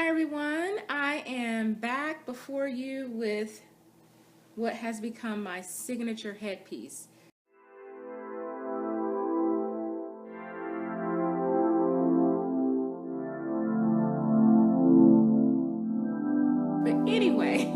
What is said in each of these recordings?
Hi everyone, I am back before you with what has become my signature headpiece. But anyway,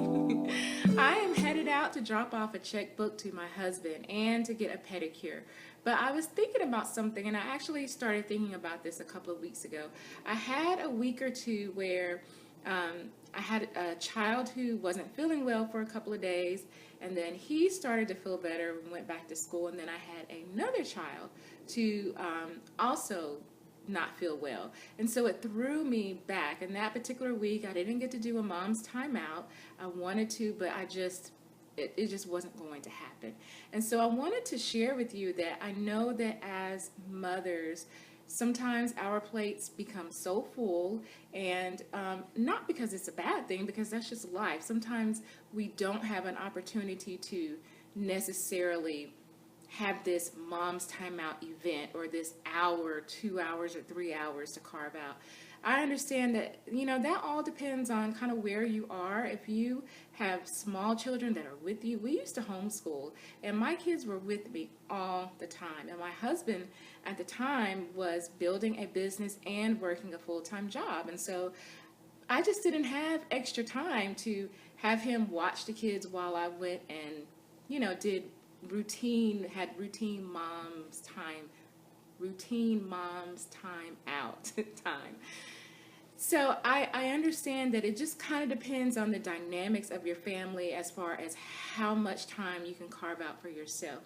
I am headed out to drop off a checkbook to my husband and to get a pedicure. But I was thinking about something, and I actually started thinking about this a couple of weeks ago. I had a week or two where I had a child who wasn't feeling well for a couple of days, and then he started to feel better and went back to school. And then I had another child to also not feel well. And so it threw me back. And that particular week, I didn't get to do a mom's timeout. I wanted to, but it just wasn't going to happen. And so I wanted to share with you that I know that as mothers, sometimes our plates become so full, and not because it's a bad thing, because that's just life. Sometimes we don't have an opportunity to necessarily have this mom's timeout event or this hour, 2 hours, or 3 hours to carve out. I understand that, that all depends on kind of where you are. If you have small children that are with you, we used to homeschool, and my kids were with me all the time. And my husband at the time was building a business and working a full-time job. And so I just didn't have extra time to have him watch the kids while I went and, had routine mom's time out time. So I understand that it just kind of depends on the dynamics of your family as far as how much time you can carve out for yourself.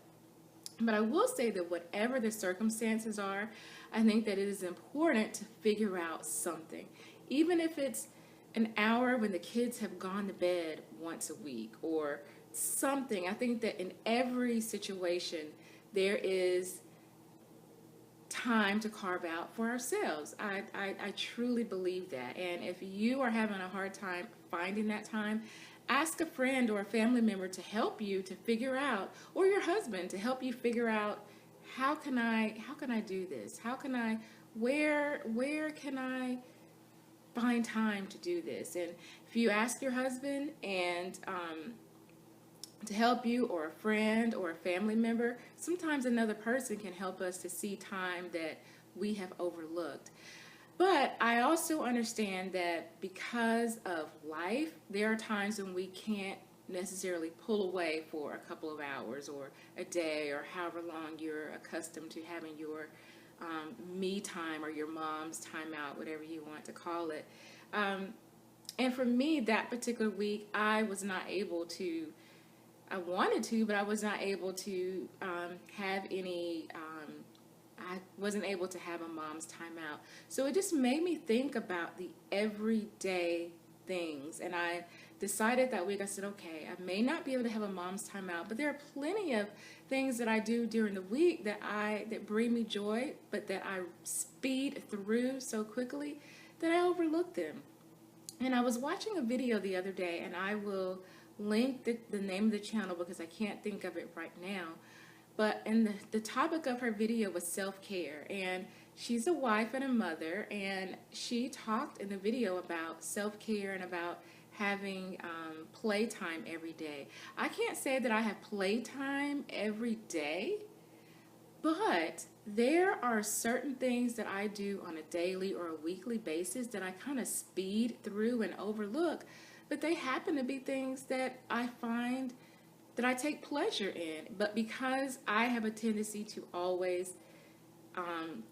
But I will say that whatever the circumstances are, I think that it is important to figure out something. Even if it's an hour when the kids have gone to bed once a week or something. I think that in every situation there is time to carve out for ourselves. I truly believe that. And if you are having a hard time finding that time, ask a friend or a family member to help you to figure out, or your husband to help you figure out, how can I do this? Where can I find time to do this? And if you ask your husband and to help you, or a friend or a family member, sometimes another person can help us to see time that we have overlooked. But I also understand that because of life, there are times when we can't necessarily pull away for a couple of hours or a day or however long you're accustomed to having your me time or your mom's time out, whatever you want to call it. And for me, that particular week, I wanted to, but I was not able to have any, I wasn't able to have a mom's timeout. So it just made me think about the everyday things. And I decided that week, I said, okay, I may not be able to have a mom's timeout, but there are plenty of things that I do during the week that bring me joy, but that I speed through so quickly that I overlook them. And I was watching a video the other day, and I will link the name of the channel because I can't think of it right now. But the topic of her video was self-care, and she's a wife and a mother, and she talked in the video about self-care and about having playtime every day. I can't say that I have playtime every day, but there are certain things that I do on a daily or a weekly basis that I kind of speed through and overlook, but they happen to be things that I find that I take pleasure in. But because I have a tendency to always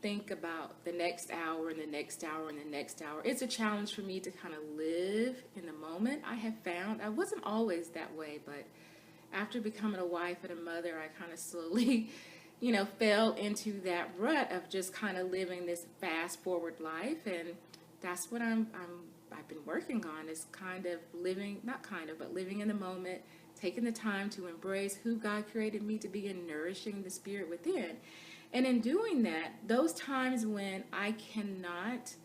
think about the next hour and the next hour and the next hour, it's a challenge for me to kind of live in the moment. I have found I wasn't always that way, but after becoming a wife and a mother, I kind of slowly fell into that rut of just kind of living this fast forward life. And that's what I've been working on, is kind of living, but living in the moment, taking the time to embrace who God created me to be and nourishing the spirit within. And in doing that, those times when I cannot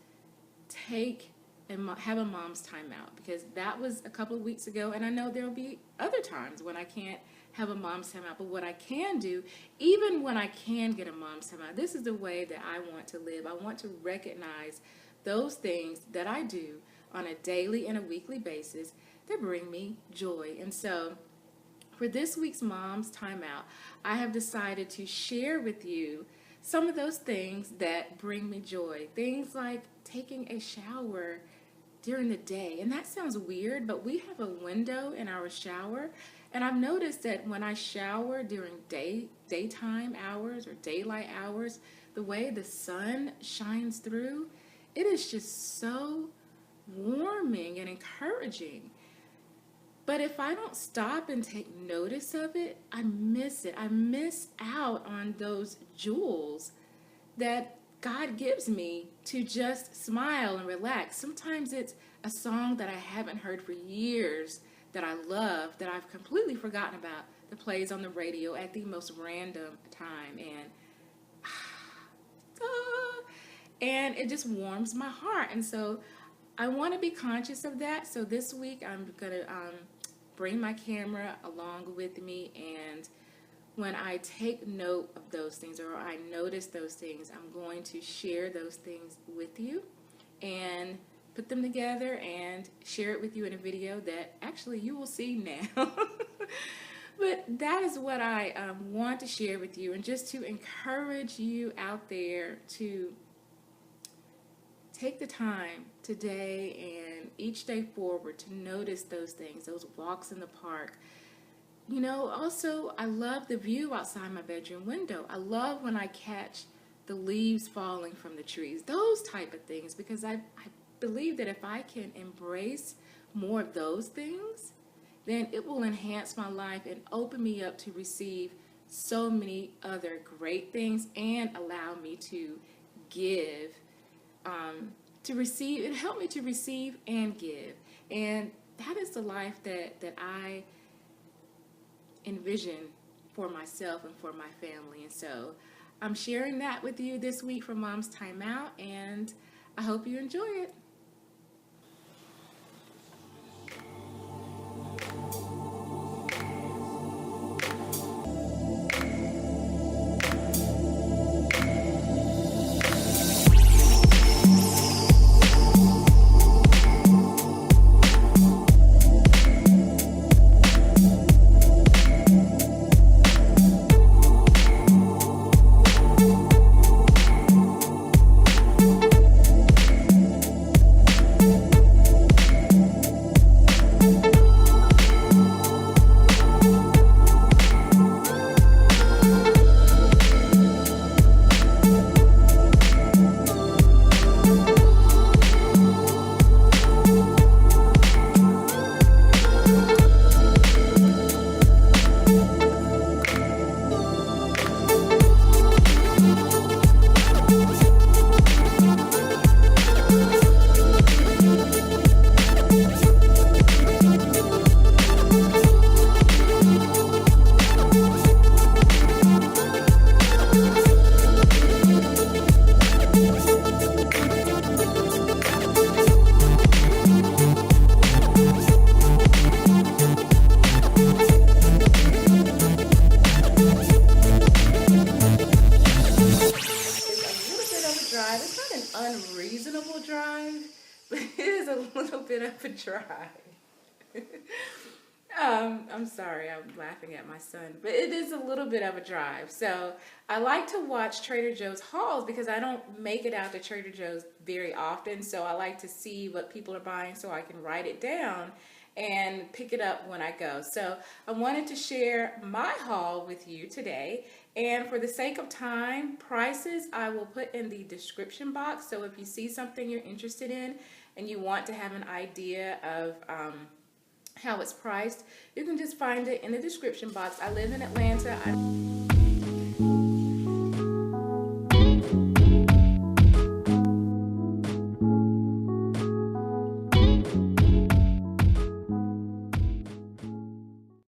take and have a mom's timeout, because that was a couple of weeks ago, and I know there'll be other times when I can't have a mom's timeout. But what I can do, even when I can get a mom's timeout, this is the way that I want to live. I want to recognize those things that I do on a daily and a weekly basis that bring me joy. And so for this week's Mom's Timeout, I have decided to share with you some of those things that bring me joy. Things like taking a shower during the day. And that sounds weird, but we have a window in our shower. And I've noticed that when I shower during daytime hours or daylight hours, the way the sun shines through, it is just so warming and encouraging. But if I don't stop and take notice of it, I miss it. I miss out on those jewels that God gives me to just smile and relax. Sometimes it's a song that I haven't heard for years that I love, that I've completely forgotten about, that plays on the radio at the most random time. And it just warms my heart. And so I want to be conscious of that. So this week I'm going to bring my camera along with me, and when I take note of those things or I notice those things, I'm going to share those things with you and put them together and share it with you in a video that actually you will see now. But that is what I want to share with you, and just to encourage you out there to take the time today and each day forward to notice those things, those walks in the park. You know, also, I love the view outside my bedroom window. I love when I catch the leaves falling from the trees, those type of things, because I believe that if I can embrace more of those things, then it will enhance my life and open me up to receive so many other great things and allow me to give, to receive. It helped me to receive and give. And that is the life that I envision for myself and for my family. And so I'm sharing that with you this week for Mom's Timeout, and I hope you enjoy it. Unreasonable drive, but it is a little bit of a drive. I'm sorry, I'm laughing at my son, but it is a little bit of a drive. So I like to watch Trader Joe's hauls because I don't make it out to Trader Joe's very often. So I like to see what people are buying so I can write it down and pick it up when I go. So I wanted to share my haul with you today. And for the sake of time, prices I will put in the description box. So if you see something you're interested in and you want to have an idea of how it's priced, you can just find it in the description box. I live in Atlanta.